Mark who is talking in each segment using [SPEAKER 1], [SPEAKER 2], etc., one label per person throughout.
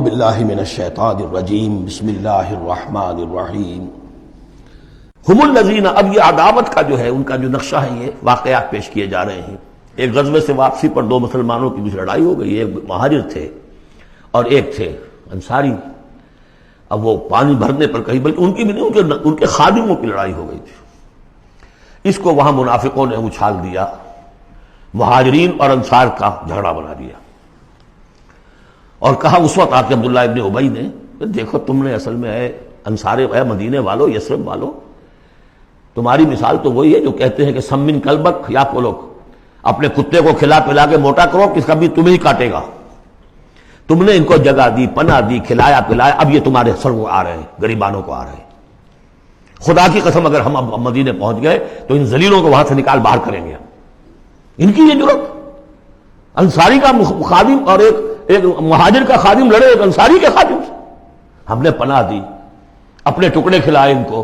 [SPEAKER 1] باللہ من الشیطان الرجیم بسم اللہ الرحمن الرحیم ہم الذین، اب یہ عداوت کا جو ہے ان کا جو نقشہ ہے، یہ واقعات پیش کیے جا رہے ہیں۔ ایک غزوے سے واپسی پر دو مسلمانوں کی کچھ لڑائی ہو گئی، ایک مہاجر تھے اور ایک تھے انصاری۔ اب وہ پانی بھرنے پر کہیں، بلکہ ان کی بھی نہیں، ان کے خادموں کی لڑائی ہو گئی تھی۔ اس کو وہاں منافقوں نے اچھال دیا، مہاجرین اور انصار کا جھگڑا بنا دیا، اور کہا اس وقت آ کے عبداللہ ابن ابی نے کہ دیکھو تم نے اصل میں اے مدینے والو، یثرب والو، تمہاری مثال تو وہی ہے جو کہتے ہیں کہ سمن کلبک یا پولوک، اپنے کتے کو کھلا پلا کے موٹا کرو کہ کبھی تمہیں ہی کاٹے گا۔ تم نے ان کو جگہ دی، پناہ دی، کھلایا پلایا، اب یہ تمہارے سر کو آ رہے ہیں، غریبانوں کو آ رہے ہیں۔ خدا کی قسم اگر ہم اب مدینے پہنچ گئے تو ان ذلیلوں کو وہاں سے نکال باہر کریں گے۔ ان کی یہ جرت، انصاری کا خادم اور ایک مہاجر کا خادم لڑے ایک انصاری کے خادم سے۔ ہم نے پناہ دی، اپنے ٹکڑے کھلائے ان کو،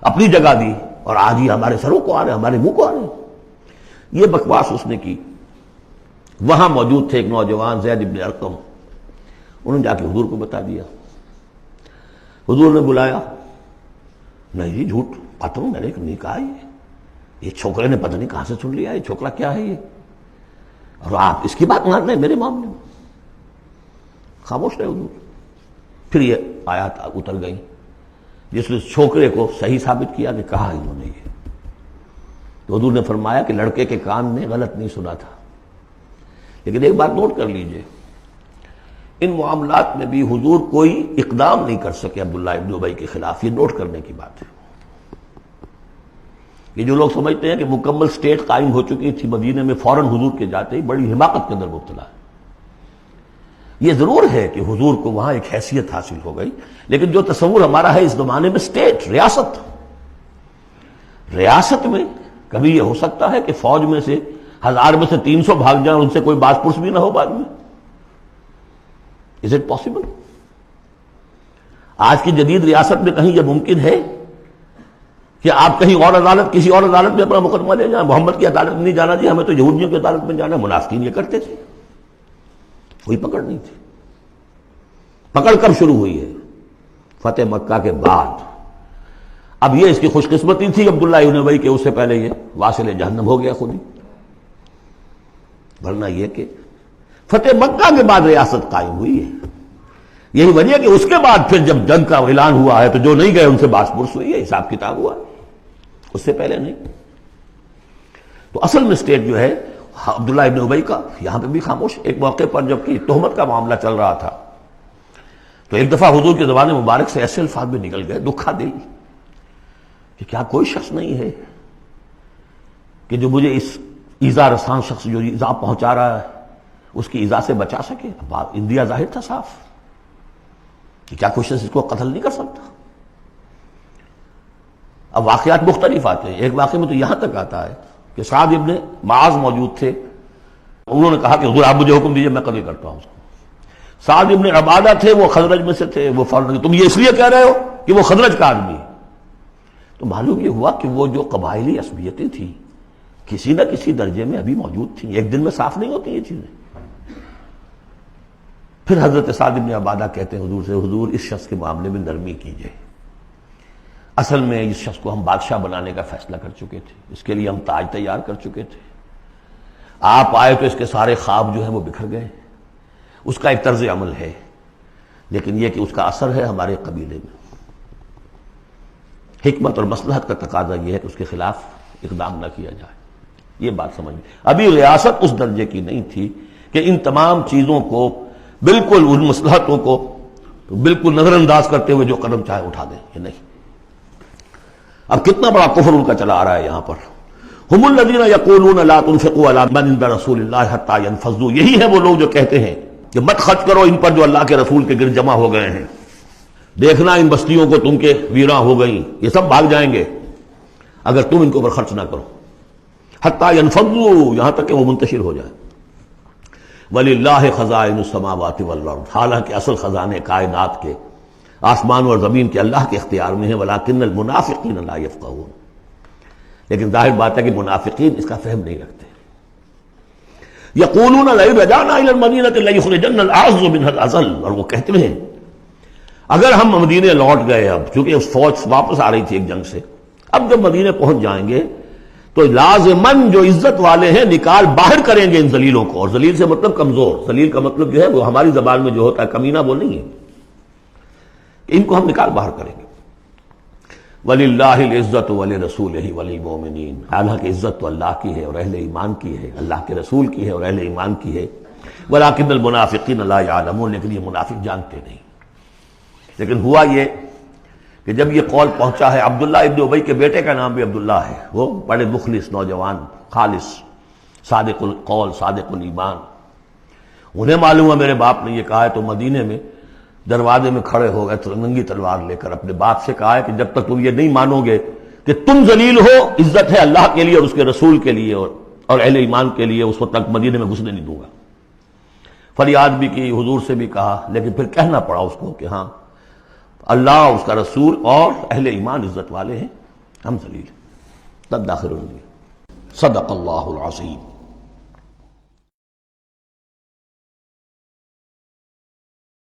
[SPEAKER 1] اپنی جگہ دی، اور آج ہی ہمارے سروں کو آ رہے ہیں، ہمارے منہ کو آ رہے ہیں۔ یہ بکواس اس نے کی۔ وہاں موجود تھے ایک نوجوان زید ابن ارقم، انہوں نے جا کے حضور کو بتا دیا۔ حضور نے بلایا، نہیں جی جھوٹ پتہ میں نے نہیں کہا، یہ چھوکرے نے پتہ نہیں کہاں سے سن لیا، یہ چھوکرا کیا ہے یہ، اور آپ اس کی بات مان رہے ہیں میرے معاملے میں۔ خاموش رہے حضور۔ پھر یہ آیات اتر گئی جس نے چھوکرے کو صحیح ثابت کیا کہ کہا انہوں نے یہ۔ تو حضور نے فرمایا کہ لڑکے کے کان نے غلط نہیں سنا تھا، لیکن ایک بات نوٹ کر لیجئے، ان معاملات میں بھی حضور کوئی اقدام نہیں کر سکے عبداللہ ابن ابی کے خلاف۔ یہ نوٹ کرنے کی بات ہے۔ یہ جو لوگ سمجھتے ہیں کہ مکمل سٹیٹ قائم ہو چکی تھی مدینے میں، فوراً حضور کے جاتے ہی بڑی حماقت کے اندر مبتلا ہے۔ یہ ضرور ہے کہ حضور کو وہاں ایک حیثیت حاصل ہو گئی، لیکن جو تصور ہمارا ہے اس زمانے میں سٹیٹ، ریاست میں کبھی یہ ہو سکتا ہے کہ فوج میں سے 1000 میں سے 300 بھاگ جائیں، ان سے کوئی باز پرس بھی نہ ہو بعد میں؟ Is it possible? آج کی جدید ریاست میں کہیں یہ ممکن ہے کہ آپ کہیں اور عدالت، کسی اور عدالت میں اپنا مقدمہ لے جائیں؟ محمد کی عدالت میں نہیں جانا جی، ہمیں تو یہودیوں کی عدالت میں جانا ہے۔ منافقین یہ کرتے تھے، کوئی پکڑ نہیں تھی۔ پکڑ کب شروع ہوئی ہے؟ فتح مکہ کے بعد۔ اب یہ اس کی خوش قسمتی تھی عبداللہ ابن ابی کہ اس سے پہلے یہ واصل جہنم ہو گیا خود ہی، ورنہ یہ کہ فتح مکہ کے بعد ریاست قائم ہوئی ہے۔ یہی وجہ کہ اس کے بعد پھر جب جنگ کا اعلان ہوا ہے تو جو نہیں گئے ان سے باس پرس ہوئی ہے، حساب کتاب ہوا، اس سے پہلے نہیں۔ تو اصل میں سٹیٹ جو ہے عبداللہ ابن ابی کا، یہاں پہ بھی خاموش۔ ایک موقع پر جب کہ تہمت کا معاملہ چل رہا تھا تو ایک دفعہ حضور کے زبان مبارک سے ایسے الفاظ بھی نکل گئے، دکھا دل، کہ کیا کوئی شخص نہیں ہے کہ جو مجھے اس ایذا رسان شخص جو ایذا پہنچا رہا ہے اس کی ایذا سے بچا سکے؟ اب اندیا ظاہر تھا صاف کہ کیا کوئی شخص اس کو قتل نہیں کر سکتا۔ اب واقعات مختلف آتے ہیں۔ ایک واقعے میں تو یہاں تک آتا ہے کہ سعد ابن معاذ موجود تھے، انہوں نے کہا کہ حضور آپ مجھے حکم دیجئے، میں قتل کرتا ہوں اس کو۔ سعد ابن عبادہ تھے، وہ خزرج میں سے تھے، وہ فوراً تم یہ اس لیے کہہ رہے ہو کہ وہ خزرج کا آدمی ہے؟ تو معلوم یہ ہوا کہ وہ جو قبائلی عصبیتیں تھیں کسی نہ کسی درجے میں ابھی موجود تھیں، ایک دن میں صاف نہیں ہوتی یہ چیزیں۔ پھر حضرت سعد ابن عبادہ کہتے ہیں حضور سے، حضور اس شخص کے معاملے میں نرمی کیجئے، اصل میں اس شخص کو ہم بادشاہ بنانے کا فیصلہ کر چکے تھے، اس کے لیے ہم تاج تیار کر چکے تھے، آپ آئے تو اس کے سارے خواب جو ہیں وہ بکھر گئے۔ اس کا ایک طرز عمل ہے، لیکن یہ کہ اس کا اثر ہے ہمارے قبیلے میں۔ حکمت اور مصلحت کا تقاضا یہ ہے کہ اس کے خلاف اقدام نہ کیا جائے۔ یہ بات سمجھ، ابھی ریاست اس درجے کی نہیں تھی کہ ان تمام چیزوں کو بالکل، ان مصلحتوں کو بالکل نظر انداز کرتے ہوئے جو قدم چاہے اٹھا دیں، یہ نہیں۔ اب کتنا بڑا کفر ان کا چلا آ رہا ہے یہاں پر۔ ہم الذین یقولون لا تنفقوا علی من عند رسول اللہ حتی ینفضوا، یہی ہیں وہ لوگ جو کہتے ہیں کہ مت خرچ کرو ان پر جو اللہ کے رسول کے گرد جمع ہو گئے ہیں، دیکھنا ان بستیوں کو تم کے ویراں ہو گئیں، یہ سب بھاگ جائیں گے اگر تم ان کے اوپر خرچ نہ کرو۔ حتی ینفضوا، یہاں تک کہ وہ منتشر ہو جائیں۔ وَلِلَّهِ خَزَائِنُ السَّمَاوَاتِ وَالْأَرْضِ، حالانکہ اصل خزانے کائنات کے، آسمان اور زمین کے اللہ کے اختیار میں ہیں۔ وَلَٰكِنَّ الْمُنَافِقِينَ لَا يَفْقَهُونَ، لیکن ظاہر بات ہے کہ منافقین اس کا فہم نہیں رکھتے۔ یقولون لئن رجعنا الی المدینۃ لیخرجن الاعز منها الاذل، اور وہ کہتے ہیں اگر ہم مدینے لوٹ گئے، اب چونکہ فوج واپس آ رہی تھی ایک جنگ سے، اب جب مدینے پہنچ جائیں گے تو لازماً جو عزت والے ہیں نکال باہر کریں گے ان ذلیلوں کو، اور ذلیل سے مطلب کمزور، ذلیل کا مطلب جو ہے وہ ہماری زبان میں جو ہوتا ہے کمینہ وہ نہیں ہے، ان کو ہم نکال باہر کریں گے۔ وَلِلَّهِ الْعِزَّةُ وَلِرَسُولِهِ وَلِلْمُؤْمِنِينَ، حالانکہ عزت تو اللہ کی ہے اور اہل ایمان کی ہے، اللہ کے رسول کی ہے اور اہل ایمان کی ہے۔ وَلَٰكِنَّ الْمُنَافِقِينَ لَا يَعْلَمُونَ، لیکن یہ منافق جانتے نہیں۔ لیکن ہوا یہ کہ جب یہ قول پہنچا ہے، عبداللہ ابن ابی کے بیٹے کا نام بھی عبداللہ ہے، وہ بڑے مخلص نوجوان، خالص، صادق القول، صادق الایمان، انہیں معلوم ہے میرے باپ نے یہ کہا ہے، تو مدینے میں دروازے میں کھڑے ہو گئے ننگی تلوار لے کر، اپنے باپ سے کہا ہے کہ جب تک تم یہ نہیں مانو گے کہ تم ذلیل ہو، عزت ہے اللہ کے لیے اور اس کے رسول کے لیے اور اہل ایمان کے لیے، اس وقت تک مدینے میں گھسنے نہیں دوں گا۔ فریاد بھی کی، حضور سے بھی کہا، لیکن پھر کہنا پڑا اس کو کہ ہاں اللہ، اس کا رسول اور اہل ایمان عزت والے ہیں، ہم ذلیل ہیں۔ تب داخل ہوئے۔ صدق اللہ العظیم۔